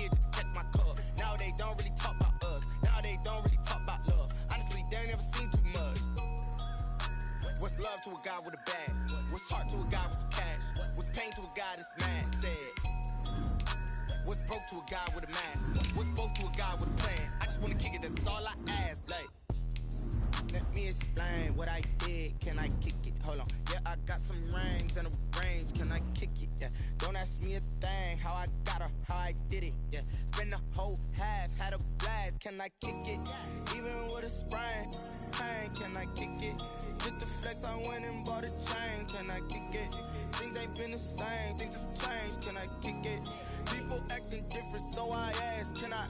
years just to catch my cup. Now they don't really talk about us. Now they don't really talk about love. Honestly, they ain't never seen too much. What's love to a guy with a bag? What's heart to a guy with some cash? What's pain to a guy that's mad? Said. What's broke to a guy with a mask? What's broke to a guy with a plan? I just wanna kick it, that's all I ask. Like, let me explain what I did. Can I kick it? Hold on. Yeah, I got some rings and a range. Can I kick it? Yeah. Don't ask me a thing. How I got her, how I did it. Yeah. Spend the whole half, had a blast. Can I kick it? Even with a sprain. Pain, can I kick it? Just the flex, I went and bought a chain. Can I kick it? Things ain't been the same. Things have changed. Can I kick it? People acting different, so I ask, can I?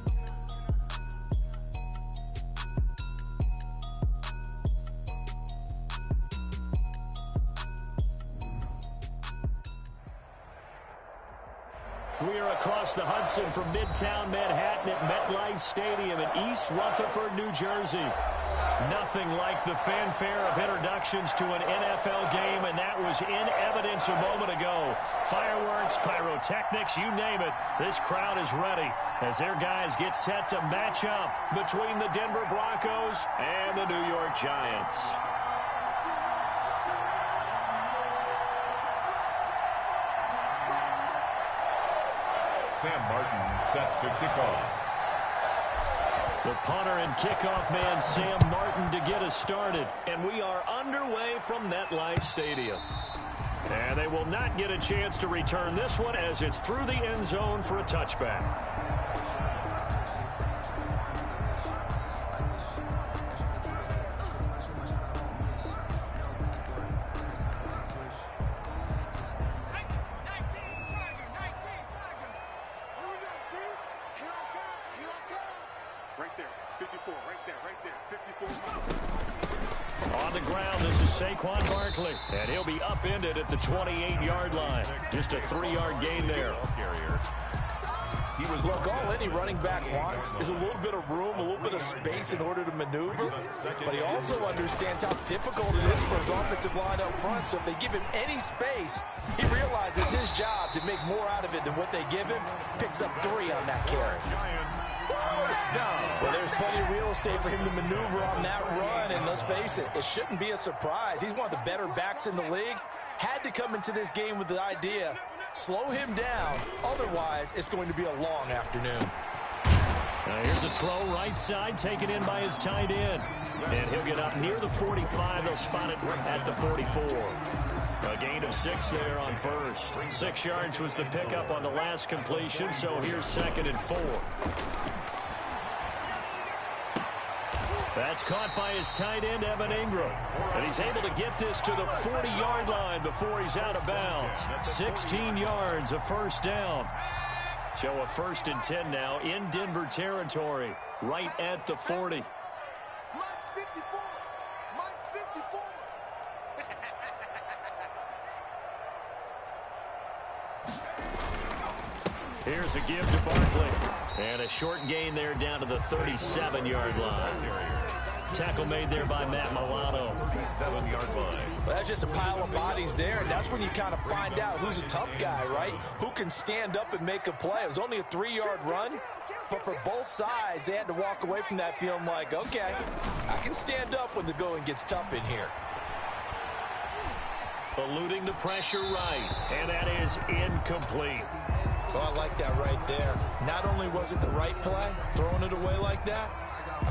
We are across the Hudson from Midtown Manhattan at MetLife Stadium in East Rutherford, New Jersey. Nothing like the fanfare of introductions to an NFL game, and that was in evidence a moment ago. Fireworks, pyrotechnics, you name it. This crowd is ready as their guys get set to match up between the Denver Broncos and the New York Giants. Sam Martin set to kick off. The punter and kickoff man, Sam Martin, to get us started. And we are underway from MetLife Stadium. And they will not get a chance to return this one as it's through the end zone for a touchback. On the ground, this is Saquon Barkley, and he'll be upended at the 28-yard line. Just a 3-yard gain there. Look, all any running back wants is a little bit of room, a little bit of space in order to maneuver, but he also understands how difficult it is for his offensive line up front, so if they give him any space, he realizes his job to make more out of it than what they give him, picks up 3 on that carry. Well, there's plenty of real estate for him to maneuver on that run, and let's face it, it shouldn't be a surprise. He's one of the better backs in the league. Had to come into this game with the idea, slow him down, otherwise it's going to be a long afternoon. Now here's a throw right side, taken in by his tight end. And he'll get up near the 45. They'll spot it at the 44. A gain of 6 there on first. 6 yards was the pickup on the last completion, so here's 2nd and 4. That's caught by his tight end, Evan Ingram. And he's able to get this to the 40-yard line before he's out of bounds. 16 yards, a first down. So a 1st and 10 now in Denver territory, right at the 40. Here's a give to Barkley. And a short gain there down to the 37-yard line. Tackle made there by Matt Milano. 37-yard line. Well, that's just a pile of bodies there, and that's when you kind of find out who's a tough guy, right? Who can stand up and make a play. It was only a 3-yard run, but for both sides, they had to walk away from that feeling like, okay, I can stand up when the going gets tough in here. Eluding the pressure right, and that is incomplete. Oh, I like that right there. Not only was it the right play, throwing it away like that,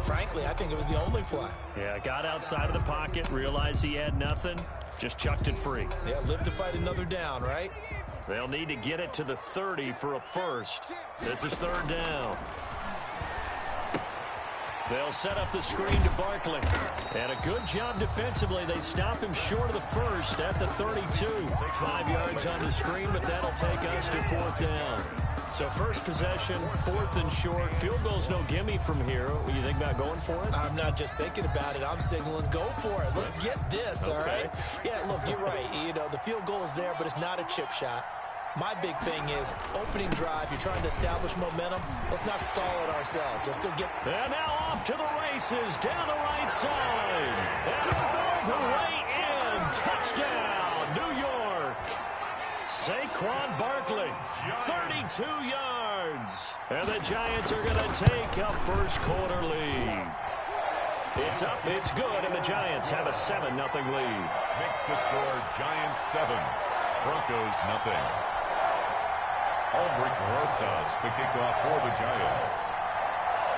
frankly, I think it was the only play. Yeah, got outside of the pocket, realized he had nothing, just chucked it free. Yeah, live to fight another down, right? They'll need to get it to the 30 for a first. This is 3rd down. They'll set up the screen to Barkley. And a good job defensively. They stop him short of the first at the 32. 5 yards on the screen, but that'll take us to 4th down. So first possession, 4th and short. Field goal's no gimme from here. What do you think about going for it? I'm not just thinking about it. I'm signaling go for it. Let's get this, all right? Yeah, look, you're right. You know, the field goal is there, but it's not a chip shot. My big thing is opening drive. You're trying to establish momentum. Let's not stall it ourselves. Let's go get... And now off to the races down the right side. And all the way in. Touchdown, New York. Saquon Barkley, 32 yards. yards. And the Giants are going to take a first-quarter lead. It's up, it's good, and the Giants have a 7-0 lead. Makes the score Giants 7, Broncos nothing. Albrecht Rosas to kick off for the Giants.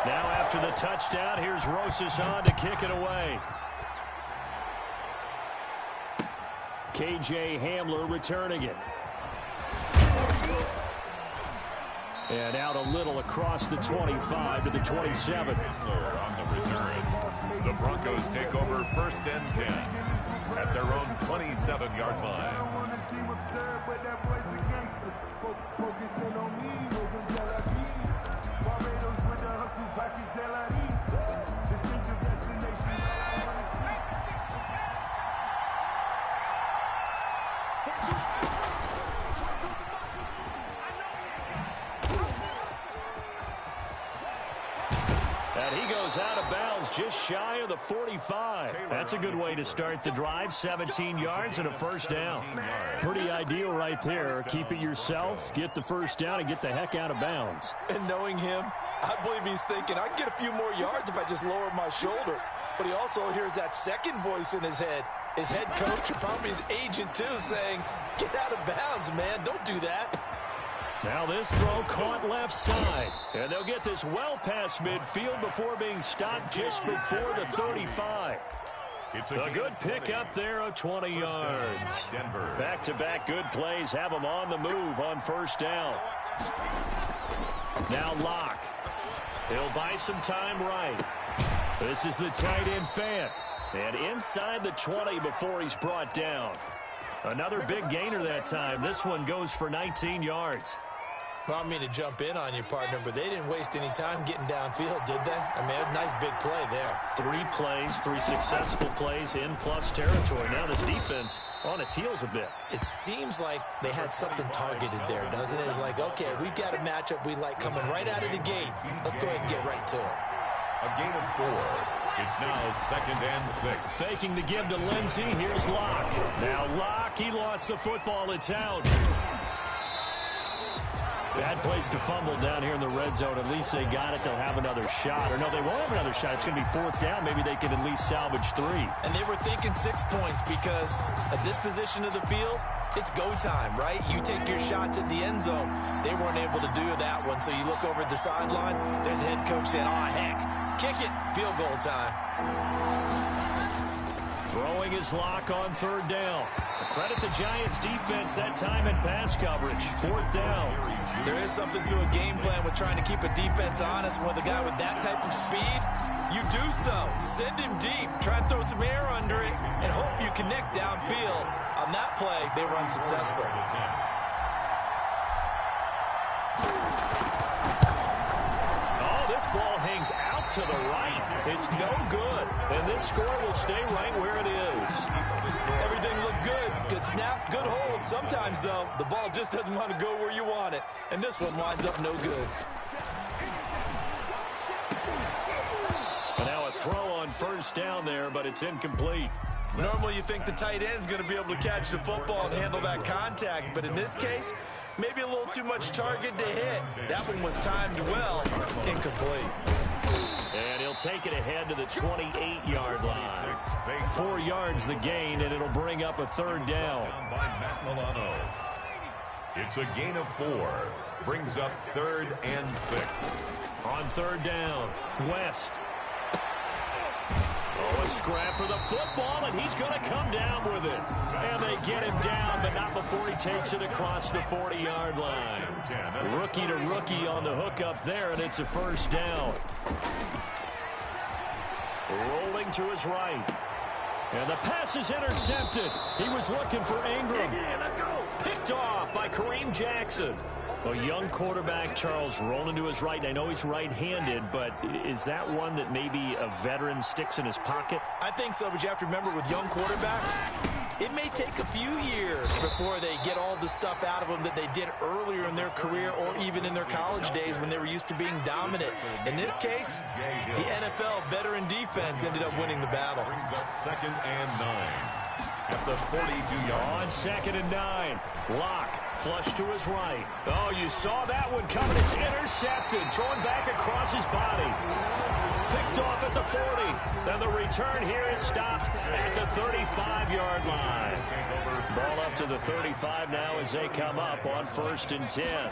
Now after the touchdown, here's Rosas on to kick it away. KJ Hamler returning it. And out a little across the 25 to the 27. Hamler on the return. The Broncos take over 1st and 10 at their own 27-yard line. And he goes out of bounds just shy of the 45. That's a good way to start the drive. 17 yards and a first down. Pretty ideal right there. Keep it yourself, get the first down, and get the heck out of bounds. And knowing him, I believe he's thinking, I can get a few more yards if I just lower my shoulder. But he also hears that second voice in his head. His head coach, and probably his agent too, saying, get out of bounds, man. Don't do that. Now this throw caught left side. And they'll get this well past midfield before being stopped just before the 35. It's a good pickup there of 20 yards. Back-to-back good plays have them on the move on first down. Now Locke. He'll buy some time right. This is the tight end Fant. And inside the 20 before he's brought down. Another big gainer that time. This one goes for 19 yards. Well, I mean to jump in on you, partner, but they didn't waste any time getting downfield, did they? I mean, a nice big play there. 3 plays, 3 successful plays in plus territory. Now this defense on its heels a bit. It seems like they had something targeted there, doesn't it? It's like, okay, we've got a matchup we like coming right out of the gate. Let's go ahead and get right to it. A gain of 4. It's now 2nd and 6. Faking the give to Lindsey. Here's Locke. Now Locke, he lost the football. It's out. Bad place to fumble down here in the red zone. At least they got it. They'll have another shot. Or no, they won't have another shot. It's going to be 4th down. Maybe they can at least salvage 3. And they were thinking 6 points because at this position of the field, it's go time, right? You take your shots at the end zone. They weren't able to do that one. So you look over at the sideline. There's the head coach saying, oh, heck, kick it. Field goal time. Throwing his Locke on 3rd down. Credit the Giants defense that time in pass coverage. 4th down. There is something to a game plan with trying to keep a defense honest with a guy with that type of speed. You do so. Send him deep. Try and throw some air under it and hope you connect downfield. On that play, they were unsuccessful. Oh, this ball hangs out to the right. It's no good. And this score will stay right where it is. Everything looked good. Good snap, good hold. Sometimes, though, the ball just doesn't want to go where you want it. And this one winds up no good. And now a throw on 1st down there, but it's incomplete. Normally you think the tight end's going to be able to catch the football and handle that contact. But in this case, maybe a little too much target to hit. That one was timed well. Incomplete. And he'll take it ahead to the 28-yard line. 4 yards the gain, and it'll bring up a 3rd down. By Matt Milano. It's a gain of 4. Brings up 3rd and 6. On 3rd down, West. Oh, a scrap for the football, and he's going to come down with it. And they get him down, but not before he takes it across the 40-yard line. Rookie to rookie on the hook up there, and it's a 1st down. Rolling to his right. And the pass is intercepted. He was looking for Ingram. Picked off by Kareem Jackson. A young quarterback, Charles, rolling to his right. I know he's right-handed, but is that one that maybe a veteran sticks in his pocket? I think so, but you have to remember with young quarterbacks, it may take a few years before they get all the stuff out of them that they did earlier in their career or even in their college days when they were used to being dominant. In this case, the NFL veteran defense ended up winning the battle. Brings up 2nd and 9. at the 42-yard. On 2nd and 9. Locke, flush to his right. Oh, you saw that one coming. It's intercepted. Thrown back across his body. Picked off at the 40. Then the return here is stopped at the 35-yard line. Ball up to the 35 now as they come up on 1st and 10.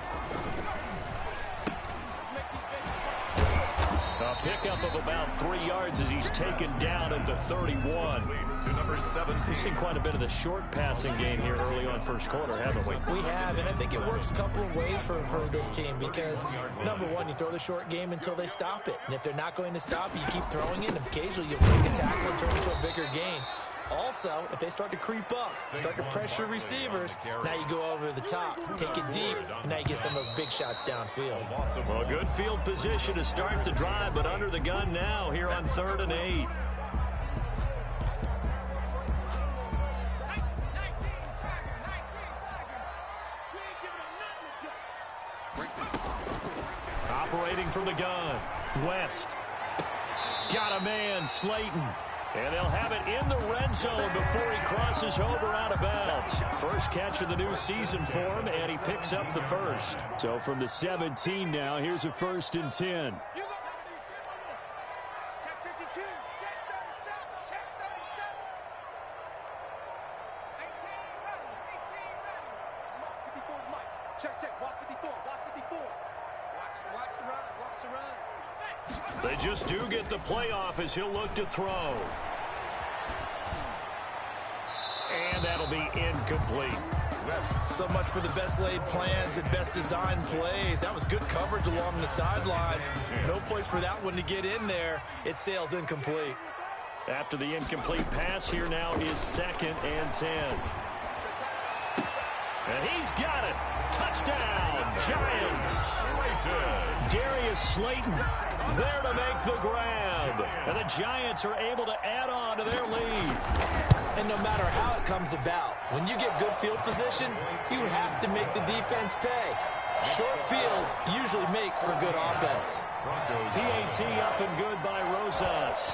A pickup of about 3 yards as he's taken down at the 31. To number 17. We've seen quite a bit of the short passing game here early on first quarter, haven't we? We have, and I think it works a couple of ways for this team because, number one, you throw the short game until they stop it. And if they're not going to stop it, you keep throwing it, and occasionally you'll break a tackle and turn it into a bigger gain. Also, if they start to creep up, start to pressure receivers, now you go over the top, take it deep, and now you get some of those big shots downfield. Well, good field position to start the drive, but under the gun now here on 3rd and 8. Operating from the gun, West. Got a man, Slayton. And they'll have it in the red zone before he crosses over out of bounds. First catch of the new season for him, and he picks up the first. So from the 17 now, here's a 1st and 10. They just do get the playoff as he'll look to throw. And that'll be incomplete. So much for the best laid plans and best designed plays. That was good coverage along the sidelines. No place for that one to get in there. It sails incomplete. After the incomplete pass, here now is 2nd and 10. And he's got it. Touchdown, Giants. Darius Slayton there to make the grab. And the Giants are able to add on to their lead. And no matter how it comes about, when you get good field position, you have to make the defense pay. Short fields usually make for good offense. PAT up and good by Rosas.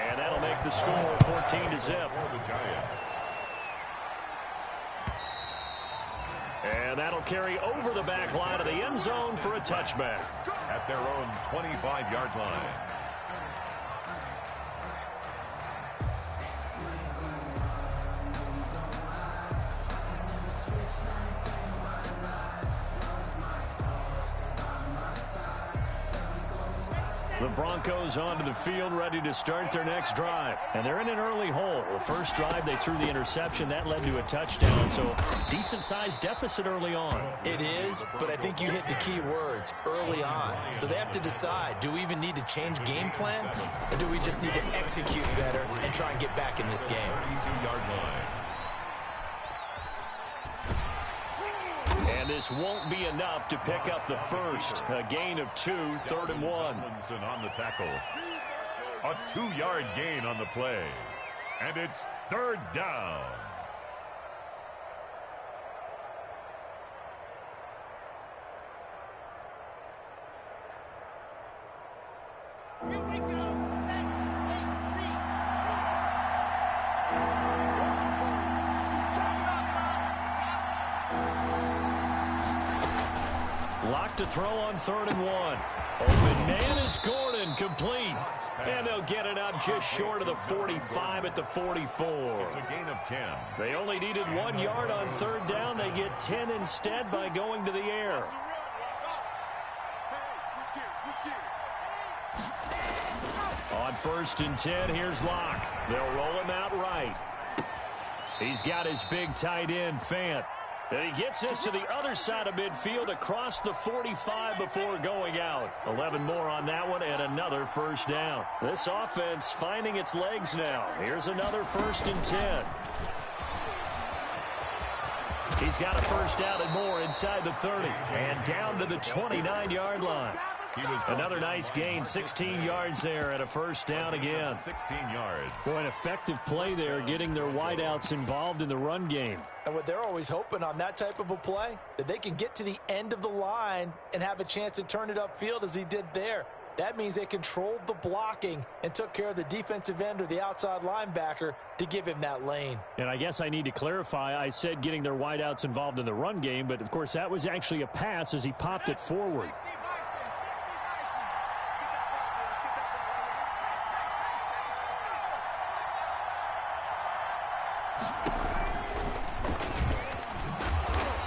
And that'll make the score 14-0. And that'll carry over the back line of the end zone for a touchback. At their own 25-yard line. The Broncos onto the field, ready to start their next drive. And they're in an early hole. The first drive, they threw the interception. That led to a touchdown, so decent-sized deficit early on. It is, but I think you hit the key words, early on. So they have to decide, do we even need to change game plan, or do we just need to execute better and try and get back in this game? 32-yard line. And this won't be enough to pick up the first. A gain of 2, 3rd and 1. On the tackle. A 2-yard gain on the play. And it's 3rd down. Here we go. Locked to throw on 3rd and 1. Open man is Gordon, complete. And they'll get it up just short of the 45 at the 44. It's a gain of 10. They only needed 1 yard on 3rd down. They get 10 instead by going to the air. On 1st and 10, here's Locke. They'll roll him out right. He's got his big tight end, Fant. And he gets this to the other side of midfield across the 45 before going out. 11 more on that one and another first down. This offense finding its legs now. Here's another 1st and 10. He's got a first down and more inside the 30 and down to the 29-yard line. Another nice gain, 16 yards there and a first down again. 16 yards. Boy, an effective play there, getting their wideouts involved in the run game. And what they're always hoping on that type of a play, that they can get to the end of the line and have a chance to turn it upfield as he did there. That means they controlled the blocking and took care of the defensive end or the outside linebacker to give him that lane. And I guess I need to clarify, I said getting their wideouts involved in the run game, but of course that was actually a pass as he popped it forward.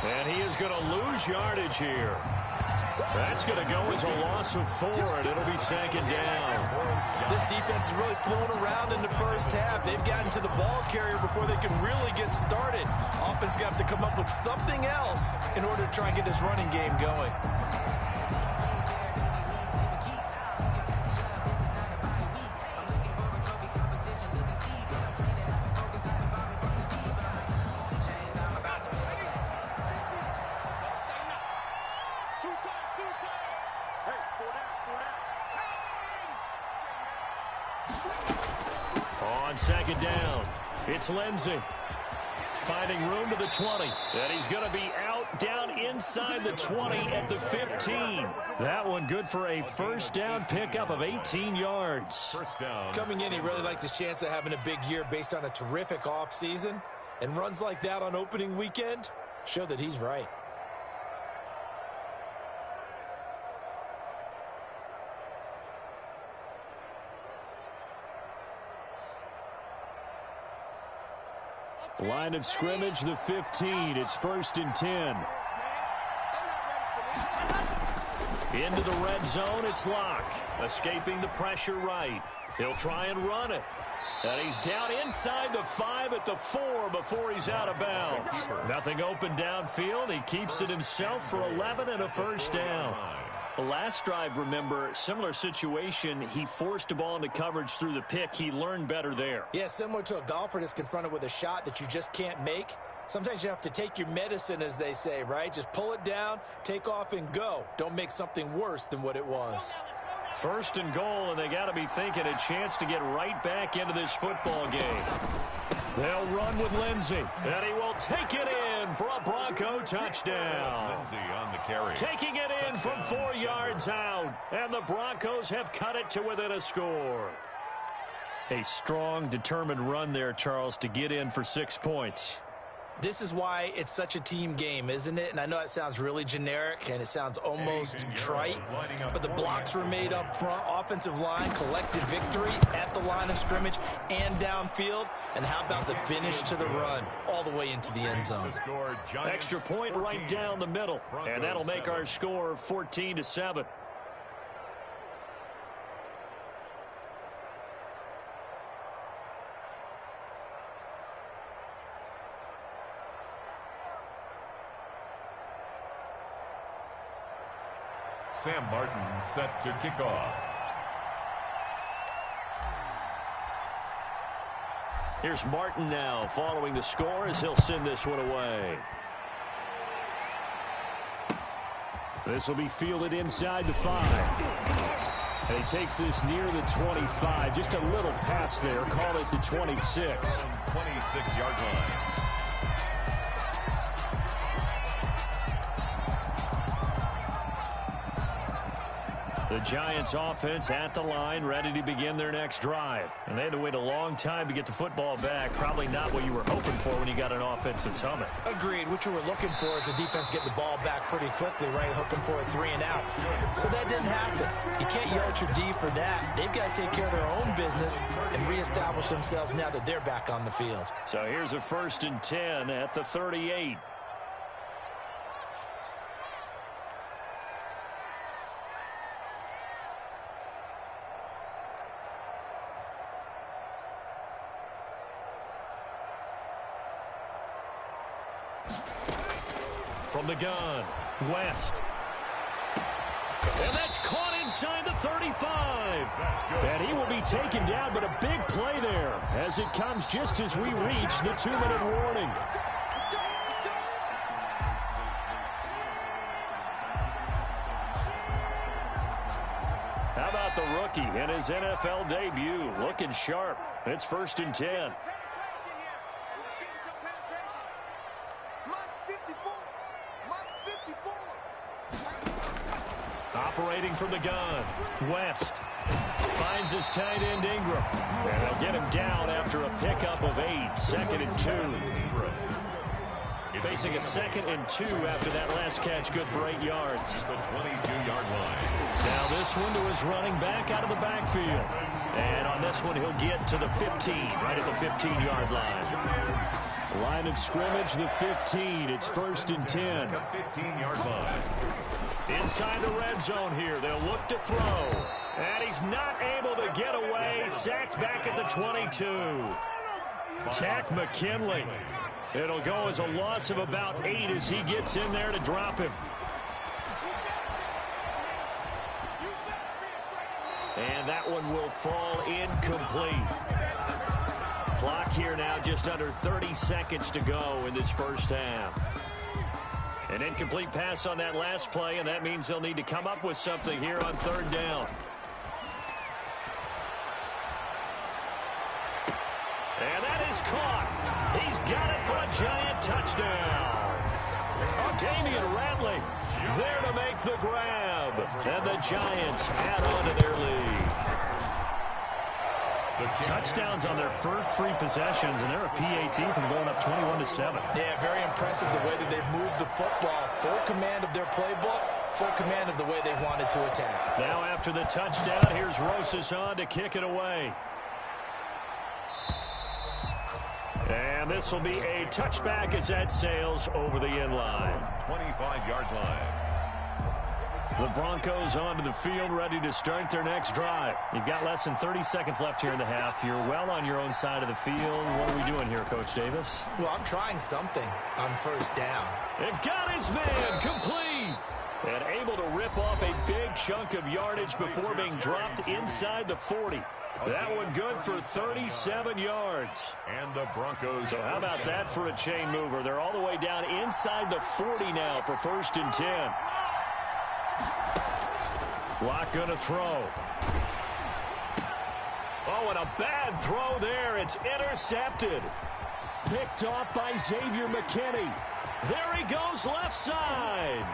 And he is going to lose yardage here. That's going to go as a loss of 4, and it'll be second down. This defense is really flown around in the first half. They've gotten to the ball carrier before they can really get started. Offense got to come up with something else in order to try and get this running game going. On second down, it's Lindsey. Finding room to the 20. And he's going to be out down inside the 20 at the 15. That one good for a first down pickup of 18 yards. First down. Coming in, he really liked his chance of having a big year based on a terrific offseason. And runs like that on opening weekend show that he's right. Line of scrimmage, the 15. It's 1st and 10. Into the red zone, it's Locke. Escaping the pressure right. He'll try and run it. And he's down inside the 5 at the 4 before he's out of bounds. Nothing open downfield. He keeps it himself for 11 and a first down. The last drive, remember, similar situation. He forced the ball into coverage through the pick. He learned better there. Yeah, similar to a golfer that's confronted with a shot that you just can't make. Sometimes you have to take your medicine, as they say, right? Just pull it down, take off, and go. Don't make something worse than what it was. 1st and goal, and they got to be thinking a chance to get right back into this football game. They'll run with Lindsey, and he will take it in for a Bronco touchdown. Lindsey on the carry. Taking it in from 4 yards out, and the Broncos have cut it to within a score. A strong, determined run there, Charles, to get in for 6 points. This is why it's such a team game, isn't it? And I know it sounds really generic and it sounds almost trite, but the blocks were made up front. Offensive line, collective victory at the line of scrimmage and downfield. And how about the finish to the run all the way into the end zone? Extra point right down the middle, and that'll make our score 14-7. Sam Martin set to kick off. Here's Martin now following the score as he'll send this one away. This will be fielded inside the 5. And he takes this near the 25. Just a little pass there. Call it the 26. 26-yard line. The Giants offense at the line, ready to begin their next drive. And they had to wait a long time to get the football back. Probably not what you were hoping for when you got an offense that's humming. Agreed. What you were looking for is the defense getting the ball back pretty quickly, right? Hoping for a 3 and out. So that didn't happen. You can't yell at your D for that. They've got to take care of their own business and reestablish themselves now that they're back on the field. So here's a 1st and 10 at the 38. From the gun, West. And that's caught inside the 35. And he will be taken down, but a big play there as it comes just as we reach the 2-minute warning. How about the rookie in his NFL debut? Looking sharp. It's 1st and 10. Operating from the gun, West finds his tight end Ingram. And they'll get him down after a pickup of 8, 2nd and 2. Facing a 2nd and 2 after that last catch, good for 8 yards. The 22-yard line. Now this one to his running back out of the backfield. And on this one, he'll get to the 15, right at the 15-yard line. Line of scrimmage, the 15. It's 1st and 10. 15-yard line. Inside the red zone here. They'll look to throw. And he's not able to get away. Sacked back at the 22. Tack McKinley. It'll go as a loss of about 8 as he gets in there to drop him. And that one will fall incomplete. Clock here now just under 30 seconds to go in this first half. An incomplete pass on that last play, and that means they'll need to come up with something here on 3rd down. And that is caught. He's got it for a giant touchdown. Damian Ratley there to make the grab. And the Giants add on to their lead. Touchdowns on their first 3 possessions, and they're a PAT from going up 21-7. Yeah, very impressive the way that they've moved the football. Full command of their playbook, full command of the way they wanted to attack. Now after the touchdown, here's Rosas on to kick it away. And this will be a touchback as that sails over the end line. 25-yard line. The Broncos onto the field, ready to start their next drive. You've got less than 30 seconds left here in the half. You're well on your own side of the field. What are we doing here, Coach Davis? Well, I'm trying something on 1st down. And got his man complete. And able to rip off a big chunk of yardage before being dropped inside the 40. That one good for 37 yards. And the Broncos. So how about that for a chain mover? They're all the way down inside the 40 now for 1st and 10. Lock gonna throw. Oh, and a bad throw there. It's intercepted. Picked off by Xavier McKinney. There he goes left side.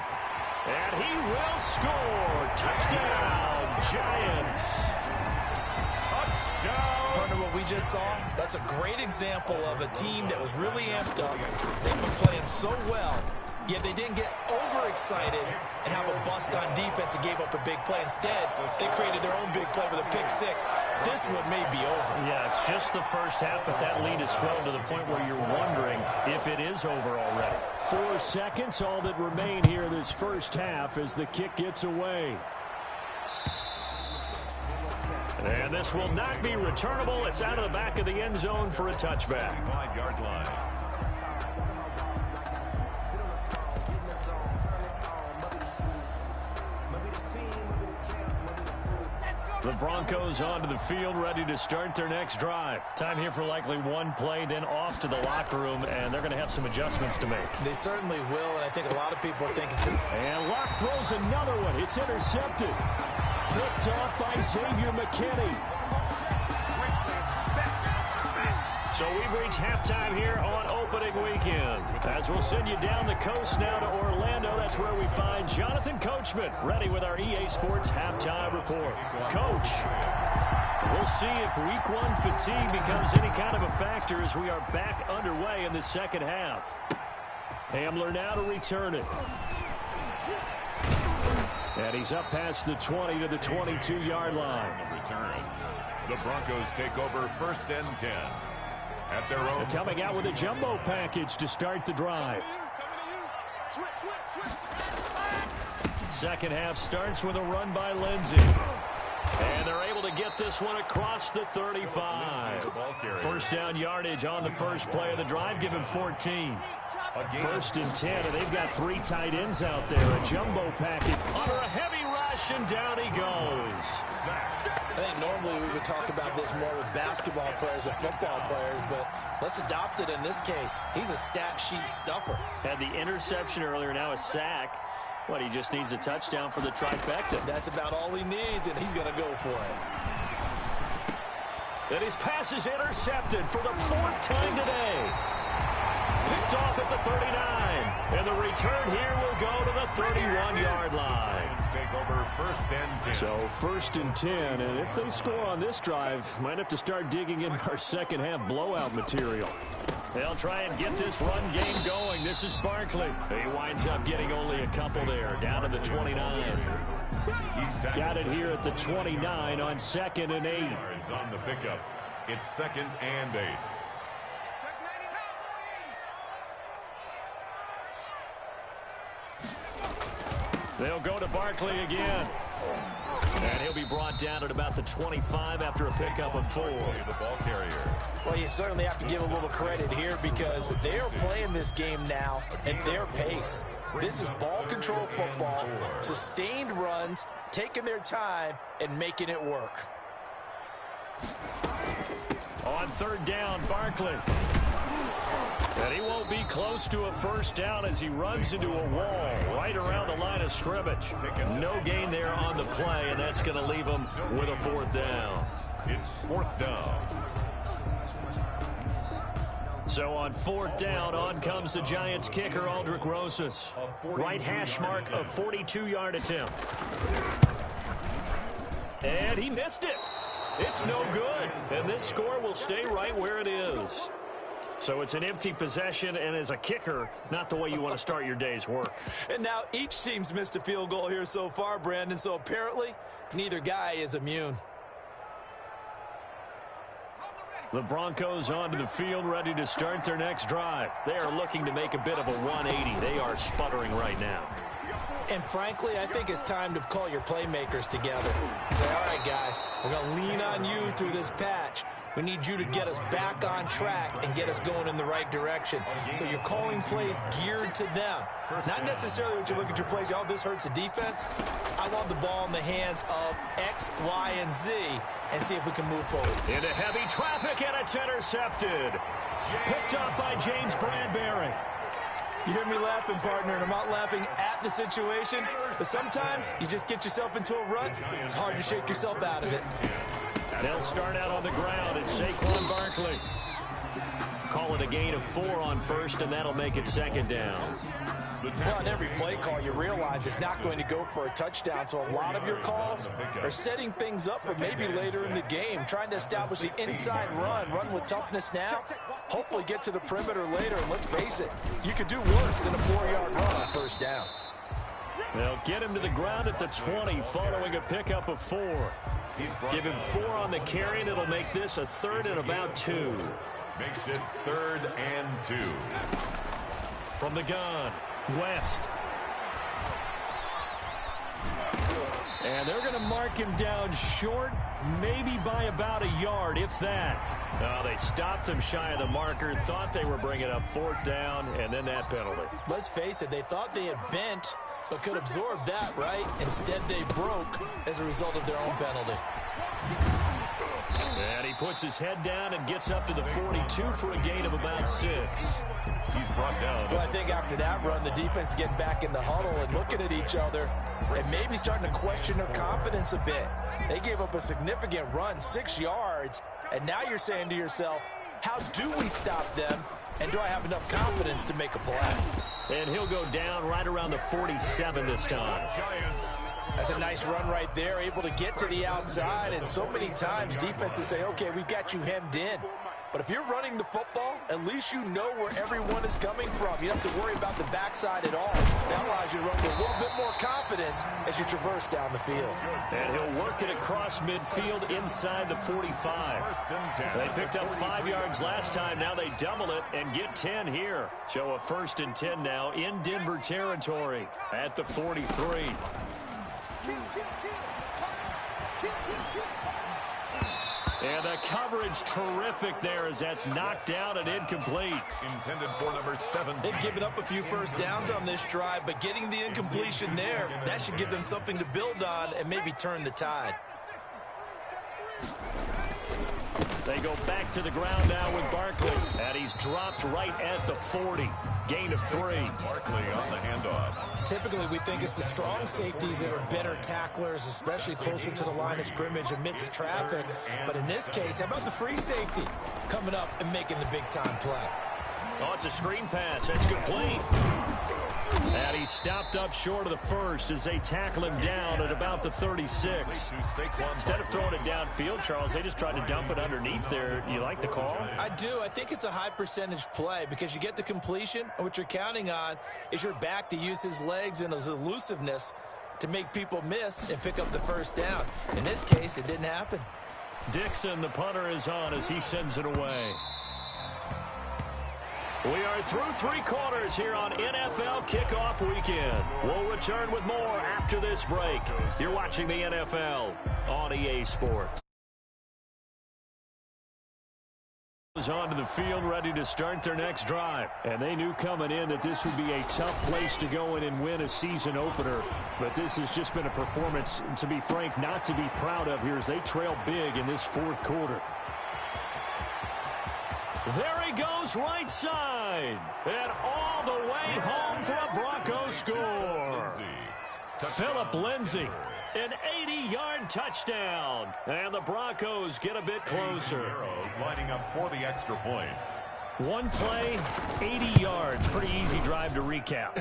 And he will score. Touchdown, Giants. Touchdown. Partner, what we just saw, that's a great example of a team that was really amped up. They've been playing so well, yet they didn't get overexcited and have a bust on defense and gave up a big play. Instead, they created their own big play with a pick 6. This one may be over. Yeah, it's just the first half, but that lead has swelled to the point where you're wondering if it is over already. 4 seconds, all that remain here this first half as the kick gets away. And this will not be returnable. It's out of the back of the end zone for a touchback. 5-yard line. The Broncos onto the field, ready to start their next drive. Time here for likely one play, then off to the locker room, and they're going to have some adjustments to make. They certainly will, and I think a lot of people are thinking too. And Locke throws another one. It's intercepted. Picked off by Xavier McKinney. So we've reached halftime here on opening weekend. As we'll send you down the coast now to Orlando, that's where we find Jonathan Coachman, ready with our EA Sports Halftime Report. Coach, we'll see if Week 1 fatigue becomes any kind of a factor as we are back underway in the second half. Hamler now to return it. And he's up past the 20 to the 22-yard line. Return. The Broncos take over 1st and 10. At their own. They're coming out with a jumbo package to start the drive. Second half starts with a run by Lindsey. And they're able to get this one across the 35. First down yardage on the first play of the drive. Give him 14. 1st and 10, and they've got 3 tight ends out there. A jumbo package under a heavy rush, and down he goes. I think normally we would talk about this more with basketball players and football players, but let's adopt it in this case. He's a stat sheet stuffer. Had the interception earlier, now a sack. What, he just needs a touchdown for the trifecta. That's about all he needs, and he's going to go for it. And his pass is intercepted for the 4th time today. Picked off at the 39. And the return here will go to the 31-yard line. Take over 1st and 10. So 1st and 10, and if they score on this drive, might have to start digging in our second-half blowout material. They'll try and get this run game going. This is Barkley. He winds up getting only a couple there, down to the 29. Got it here at the 29 on 2nd and 8. Yards on the pickup. It's 2nd and 8. They'll go to Barkley again. And he'll be brought down at about the 25 after a pickup of 4. The ball carrier. Well, you certainly have to give a little credit here because they are playing this game now at their pace. This is ball control football, sustained runs, taking their time, and making it work. On 3rd down, Barkley. And he won't be close to a 1st down as he runs into a wall right around the line of scrimmage. No gain there on the play, and that's going to leave him with a 4th down. It's 4th down. So on 4th down, on comes the Giants kicker, Aldrick Rosas. Right hash mark, a 42-yard attempt. And he missed it. It's no good. And this score will stay right where it is. So it's an empty possession, and as a kicker, not the way you want to start your day's work. And now each team's missed a field goal here so far, Brandon, so apparently neither guy is immune. The Broncos onto the field, ready to start their next drive. They are looking to make a bit of a 180. They are sputtering right now. And frankly, I think it's time to call your playmakers together and say, all right, guys, we're going to lean on you through this patch. We need you to get us back on track and get us going in the right direction. So you're calling plays geared to them. Not necessarily when you look at your plays, oh, this hurts the defense. I want the ball in the hands of X, Y, and Z and see if we can move forward. Into heavy traffic, and it's intercepted. Picked off by James Bradbury. You hear me laughing, partner, and I'm not laughing at the situation, but sometimes you just get yourself into a rut. It's hard to shake yourself out of it. They'll start out on the ground. It's Saquon Barkley. Call it a gain of 4 on 1st, and that'll make it 2nd down. Well, on every play call, you realize it's not going to go for a touchdown, so a lot of your calls are setting things up for maybe later in the game, trying to establish the inside run with toughness now, hopefully get to the perimeter later, and let's face it, you could do worse than a 4-yard run on 1st down. They'll get him to the ground at the 20 following a pickup of 4. Give him 4 on the carry, and it'll make this a 3rd and about 2. Makes it 3rd and 2. From the gun, West. And they're going to mark him down short, maybe by about a yard, if that. No, they stopped him shy of the marker, thought they were bringing up 4th down, and then that penalty. Let's face it, they thought they had bent, but could absorb that, right? Instead, they broke as a result of their own penalty. And he puts his head down and gets up to the 42 for a gain of about 6. He's brought down. Well, I think after that run, the defense is getting back in the huddle and looking at each other and maybe starting to question their confidence a bit. They gave up a significant run, 6 yards, and now you're saying to yourself, how do we stop them? And do I have enough confidence to make a play? And he'll go down right around the 47 this time. That's a nice run right there, able to get to the outside. And so many times defenses say, okay, we've got you hemmed in. But if you're running the football, at least you know where everyone is coming from. You don't have to worry about the backside at all. That allows you to run with a little bit more confidence as you traverse down the field. And he'll work it across midfield inside the 45. They picked up 5 yards last time. Now they double it and get 10 here. So a 1st and 10 now in Denver territory at the 43. And the coverage terrific there as that's knocked down and incomplete. Intended for number 7. They've given up a few 1st downs on this drive, but getting the incompletion there, that should give them something to build on and maybe turn the tide. They go back to the ground now with Barkley. And he's dropped right at the 40. Gain of 3. Barkley on the handoff. Typically, we think it's the strong safeties that are better tacklers, especially closer to the line of scrimmage amidst traffic. But in this case, how about the free safety coming up and making the big-time play? Oh, it's a screen pass. That's complete. he stopped up short of the first as they tackle him down at about the 36. Instead of throwing it downfield, Charles, they just tried to dump it underneath there. You like the call? I do. I think it's a high percentage play because you get the completion, and what you're counting on is your back to use his legs and his elusiveness to make people miss and pick up the first down. In this case, it didn't happen. Dixon, the punter, is on as he sends it away. We are through 3 quarters here on NFL Kickoff Weekend. We'll return with more after this break. You're watching the NFL on EA Sports. Onto the field, ready to start their next drive. And they knew coming in that this would be a tough place to go in and win a season opener. But this has just been a performance, to be frank, not to be proud of here as they trail big in this 4th quarter. There he goes right side. And all the way home for a Broncos score. Phillip Lindsay, an 80-yard touchdown. And the Broncos get a bit closer. Lining up for the extra point. One play, 80 yards. Pretty easy drive to recap.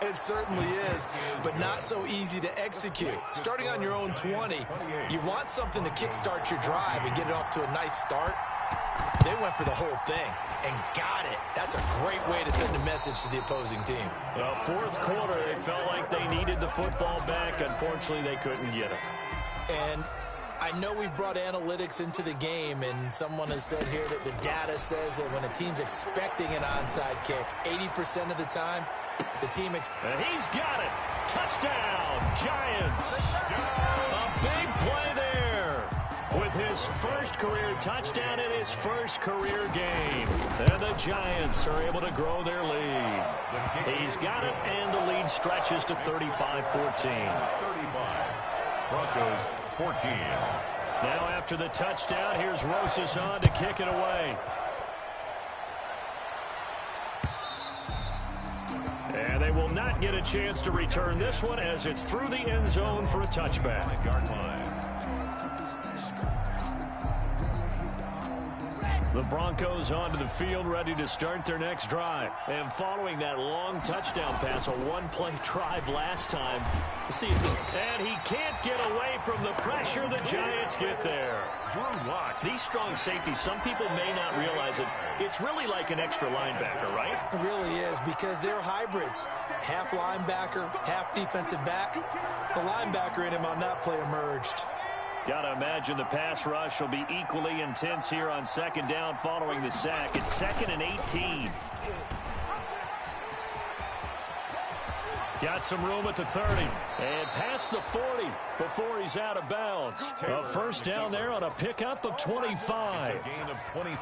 It certainly is, but not so easy to execute. Starting on your own 20, you want something to kickstart your drive and get it off to a nice start. They went for the whole thing and got it. That's a great way to send a message to the opposing team. Well, 4th quarter, they felt like they needed the football back. Unfortunately, they couldn't get it. And I know we've brought analytics into the game, and someone has said here that the data says that when a team's expecting an onside kick, 80% of the time, the team... And he's got it. Touchdown, Giants. A big play there with his first career touchdown in his first career game. And the Giants are able to grow their lead. He's got it, and the lead stretches to 35-14. 35. Broncos 14. Now after the touchdown, here's Rosas on to kick it away. And they will not get a chance to return this one as it's through the end zone for a touchback. Yard line. The Broncos onto the field, ready to start their next drive. And following that long touchdown pass, a one-play drive last time. See, and he can't get away from the pressure the Giants get there. Drew Lock. These strong safeties, some people may not realize it. It's really like an extra linebacker, right? It really is, because they're hybrids. Half linebacker, half defensive back. The linebacker in him on that play emerged. Gotta imagine the pass rush will be equally intense here on 2nd down following the sack. It's 2nd and 18. Got some room at the 30 and past the 40 before he's out of bounds. A first down there on a pickup of 25.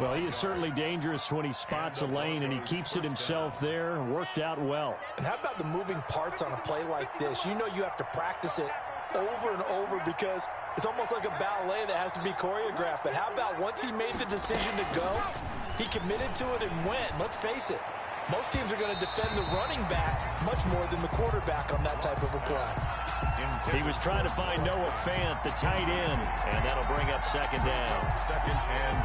Well, he is certainly dangerous when he spots a lane, and he keeps it himself there. Worked out well. And how about the moving parts on a play like this? You know you have to practice it over and over because it's almost like a ballet that has to be choreographed. But how about once he made the decision to go, he committed to it and went. Let's face it, most teams are going to defend the running back much more than the quarterback on that type of a play. He was trying to find Noah Fant, the tight end, and that'll bring up 2nd down. 2nd and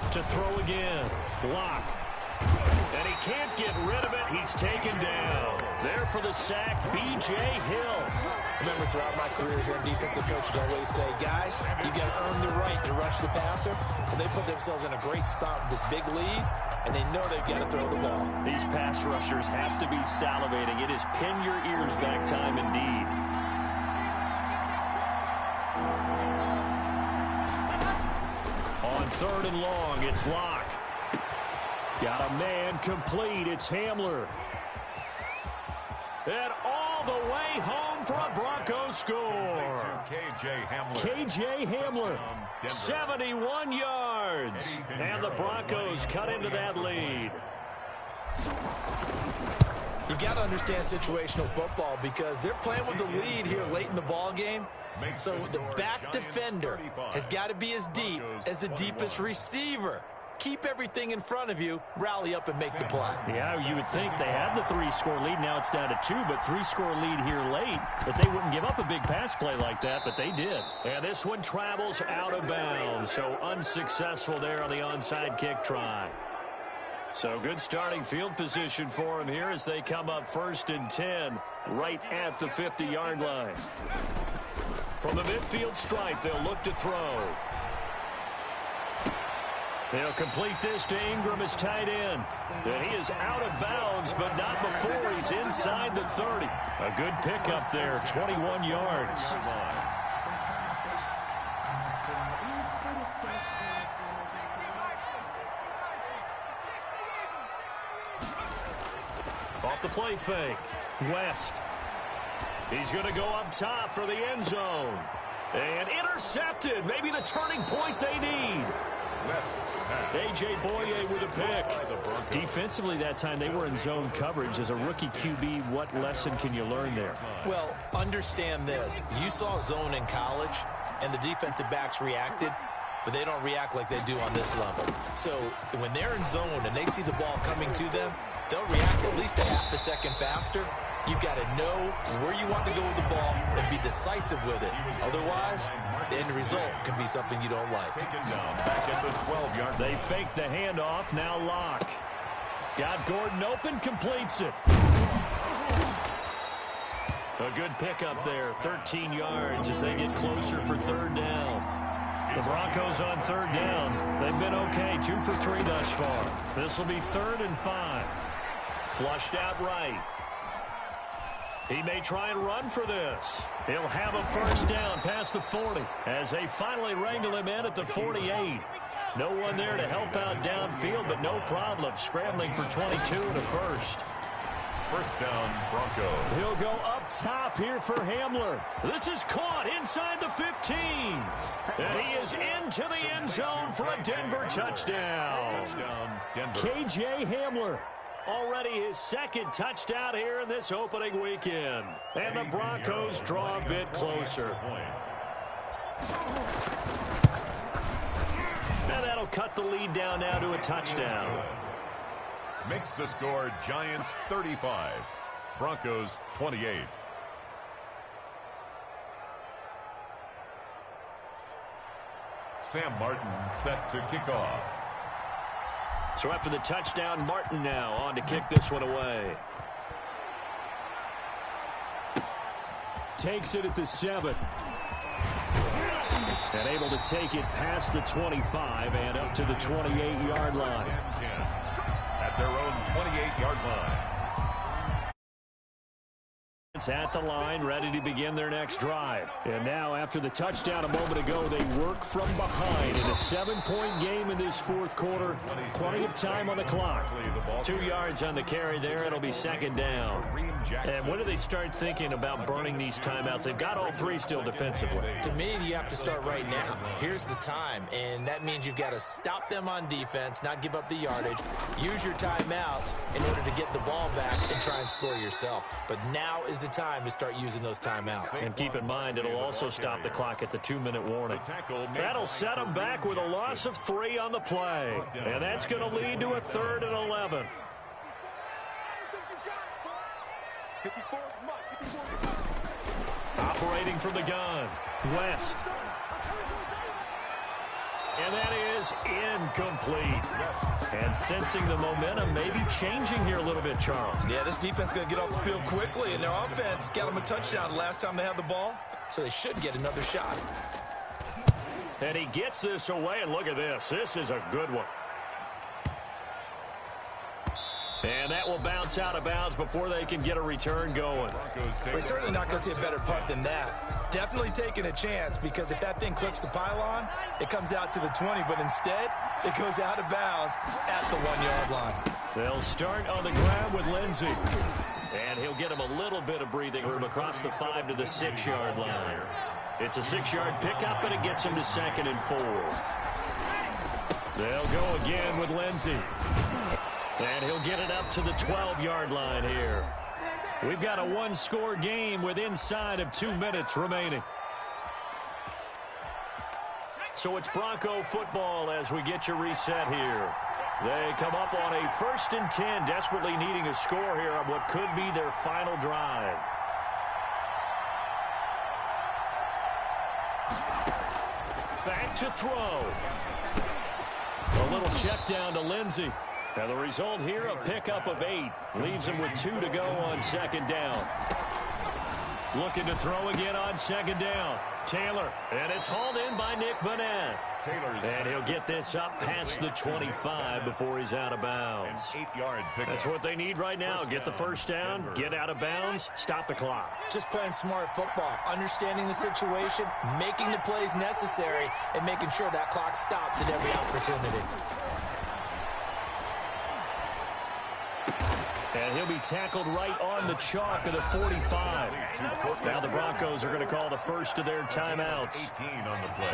10. To throw again. Block. And he can't get rid of it. He's taken down. There for the sack, B.J. Hill. Remember, throughout my career here in defensive coaches always say, guys, you got to earn the right to rush the passer. And they put themselves in a great spot with this big lead, and they know they've got to throw the ball. These pass rushers have to be salivating. It is pin your ears back time indeed. On 3rd and long, it's Locke. Got a man complete. It's Hamler. And all the way home for a Broncos score. K.J. Hamler, 71 yards. And the Broncos cut into that lead. You've got to understand situational football because they're playing with the lead here late in the ball game. So the back defender has got to be as deep as the deepest receiver. keep everything in front of you, rally up and make the play. Yeah, you would think they had the 3-score lead. Now it's down to 2, but 3-score lead here late. That they wouldn't give up a big pass play like that, but they did. And this one travels out of bounds, so unsuccessful there on the onside kick try. So good starting field position for them here as they come up 1st and 10 right at the 50-yard line. From the midfield stripe, they'll look to throw. They'll complete this to Ingram as tight end. And he is out of bounds, but not before he's inside the 30. A good pickup there, 21 yards. Off the play fake, West. He's going to go up top for the end zone. And intercepted, maybe the turning point they need. A.J. Boye with a pick. Defensively that time, they were in zone coverage. As a rookie QB, what lesson can you learn there? Well, understand this. You saw zone in college, and the defensive backs reacted, but they don't react like they do on this level. So when they're in zone and they see the ball coming to them, they'll react at least a half a second faster. You've got to know where you want to go with the ball and be decisive with it. Otherwise, the end result can be something you don't like. Back at the 12-yard. They fake the handoff. Now Locke. Got Gordon open, completes it. A good pickup there, 13 yards as they get closer for 3rd down. The Broncos on 3rd down. They've been okay, 2 for 3 thus far. This will be 3rd and 5. Flushed out right. He may try and run for this. He'll have a 1st down past the 40 as they finally wrangle him in at the 48. No one there to help out downfield, but no problem. Scrambling for 22 and a 1st. 1st down, Broncos. He'll go up top here for Hamler. This is caught inside the 15. And he is into the end zone for a Denver touchdown. Denver. K.J. Hamler. Already his 2nd touchdown here in this opening weekend. And the Broncos draw a bit closer. And that'll cut the lead down now to a touchdown. Makes the score Giants 35, Broncos 28. Sam Martin set to kick off. So after the touchdown, Martin now on to kick this one away. Takes it at the 7. And able to take it past the 25 and up to the 28-yard line. At their own 28-yard line. It's at the line, ready to begin their next drive. And now, after the touchdown a moment ago, they work from behind in a 7-point game in this 4th quarter. Plenty of time on the clock. 2 yards on the carry there. It'll be 2nd down. And when do they start thinking about burning these timeouts? They've got all 3 still defensively. To me, you have to start right now. Here's the time, and that means you've got to stop them on defense, not give up the yardage, use your timeouts in order to get the ball back and try and score yourself. But now is the time to start using those timeouts. And keep in mind, it'll also stop the clock at the 2-minute warning. That'll set them back with a loss of 3 on the play. And that's going to lead to a 3rd and 11. Operating from the gun, West. And that is incomplete. And sensing the momentum may be changing here a little bit, Charles. Yeah, this defense is going to get off the field quickly, and their offense got them a touchdown the last time they had the ball, so they should get another shot. And he gets this away, and look at this. This is a good one. And that will bounce out of bounds before they can get a return going. We're certainly not going to see a better punt than that. Definitely taking a chance, because if that thing clips the pylon, it comes out to the 20, but instead, it goes out of bounds at the 1-yard line. They'll start on the ground with Lindsey. And he'll get him a little bit of breathing room across the 5 to the 6-yard line. It's a 6-yard pickup, and it gets him to 2nd and 4. They'll go again with Lindsey. And he'll get it up to the 12-yard line here. We've got a 1-score game with inside of 2 minutes remaining. So it's Bronco football as we get you reset here. They come up on a 1st and 10, desperately needing a score here on what could be their final drive. Back to throw. A little check down to Lindsey. And the result here, a pickup of 8. Leaves him with 2 to go on 2nd down. Looking to throw again on 2nd down. Taylor, and it's hauled in by Nick Vanette. And he'll get this up past the 25 before he's out of bounds. That's what they need right now. Get the 1st down, get out of bounds, stop the clock. Just playing smart football, understanding the situation, making the plays necessary, and making sure that clock stops at every opportunity. And he'll be tackled right on the chalk of the 45. Now the Broncos are going to call the first of their timeouts,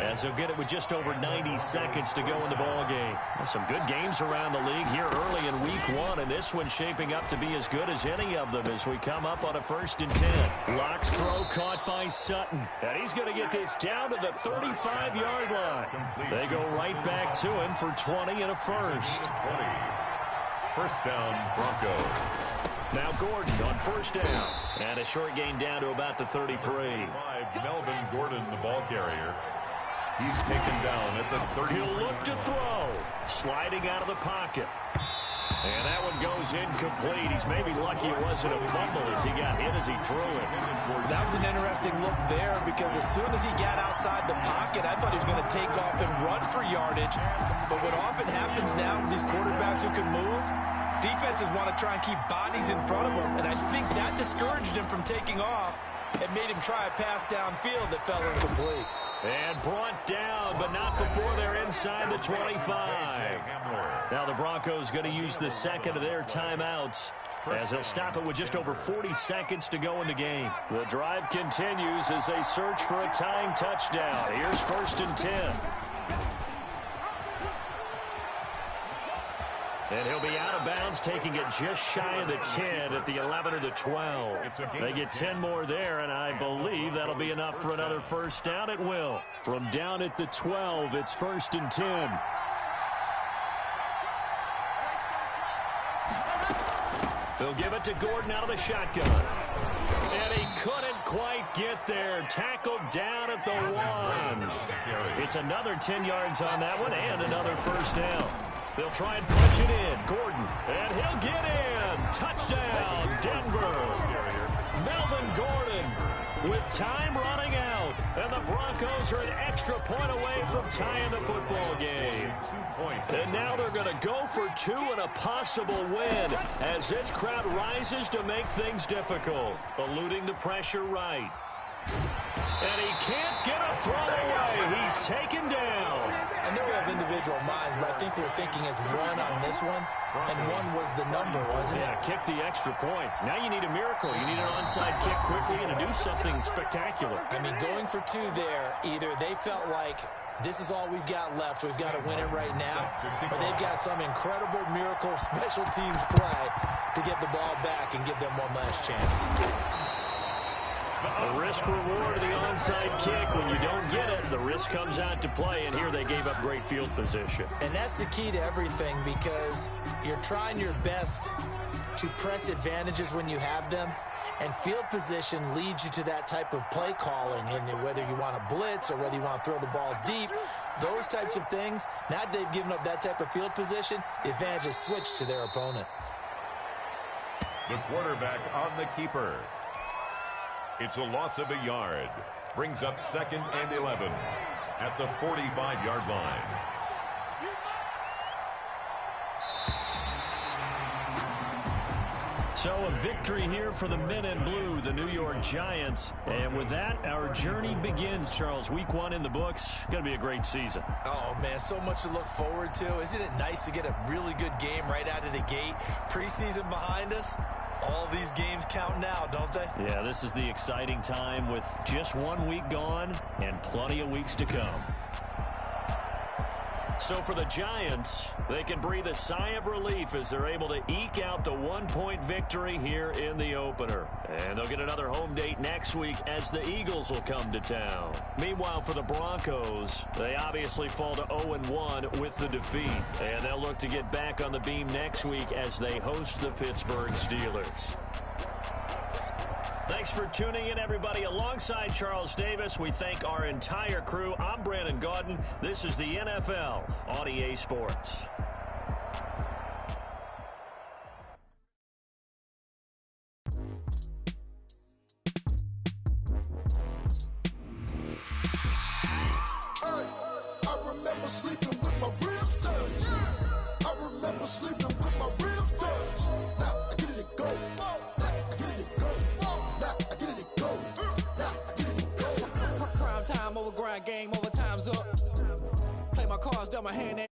as they'll get it with just over 90 seconds to go in the ballgame. Some good games around the league here early in week 1, and this one's shaping up to be as good as any of them as we come up on a 1st and 10. Locke's throw caught by Sutton, and he's going to get this down to the 35-yard line. They go right back to him for 20 and a first. 1st down, Broncos. Now Gordon on 1st down. And a short gain down to about the 33. Melvin Gordon, the ball carrier. He's taken down at the 30. He'll look to throw. Sliding out of the pocket. And that one goes incomplete. He's maybe lucky it wasn't a fumble as he got hit as he threw it. That was an interesting look there because as soon as he got outside the pocket, I thought he was going to take off and run for yardage. But what often happens now with these quarterbacks who can move, defenses want to try and keep bodies in front of them. And I think that discouraged him from taking off and made him try a pass downfield that fell incomplete. And brought down, but not before they're inside the 25. Now the Broncos going to use the 2nd of their timeouts, as they'll stop it with just over 40 seconds to go in the game. The drive continues as they search for a tying touchdown. Here's 1st and 10. And he'll be out of bounds, taking it just shy of the 10 at the 11 or the 12. They get 10 more there, and I believe that'll be enough for another 1st down. It will. From down at the 12, it's 1st and 10. They'll give it to Gordon out of the shotgun. And he couldn't quite get there. Tackled down at the 1. It's another 10 yards on that one and another 1st down. They'll try and punch it in. Gordon, and he'll get in. Touchdown, Denver. Melvin Gordon with time running out. And the Broncos are an extra point away from tying the football game. And now they're going to go for 2 and a possible win as this crowd rises to make things difficult. Eluding the pressure right. And he can't get a throw away. He's taken down. I know we have individual minds, but I think we're thinking as 1 on this one, and 1 was the number, wasn't it? Yeah, kick the extra point. Now you need a miracle. You need an onside kick quickly and to do something spectacular. I mean, going for 2 there, either they felt like this is all we've got left, we've got to win it right now, or they've got some incredible miracle special teams play to get the ball back and give them one last chance. The risk-reward of the onside kick. When you don't get it, the risk comes out to play, and here they gave up great field position. And that's the key to everything, because you're trying your best to press advantages when you have them, and field position leads you to that type of play calling, and whether you want to blitz or whether you want to throw the ball deep, those types of things, now that they've given up that type of field position, the advantage is switched to their opponent. The quarterback on the keeper. It's a loss of a yard. Brings up 2nd and 11 at the 45-yard line. So a victory here for the men in blue, the New York Giants. And with that, our journey begins, Charles. Week 1 in the books. Going to be a great season. Oh, man, so much to look forward to. Isn't it nice to get a really good game right out of the gate? Preseason behind us. All these games count now, don't they? Yeah, this is the exciting time with just 1 week gone and plenty of weeks to come. So for the Giants, they can breathe a sigh of relief as they're able to eke out the one-point victory here in the opener. And they'll get another home date next week as the Eagles will come to town. Meanwhile, for the Broncos, they obviously fall to 0-1 with the defeat. And they'll look to get back on the beam next week as they host the Pittsburgh Steelers. Thanks for tuning in, everybody. Alongside Charles Davis, we thank our entire crew. I'm Brandon Gaudin. This is the NFL on EA Sports. I remember sleeping with my ribs touched. I remember sleeping with my ribs touched. Now I get it and go. Now I get it and go. Now I get it and go. Now I get it and go. Prime time over grind game, over time's up. Play my cards, dealt my hand.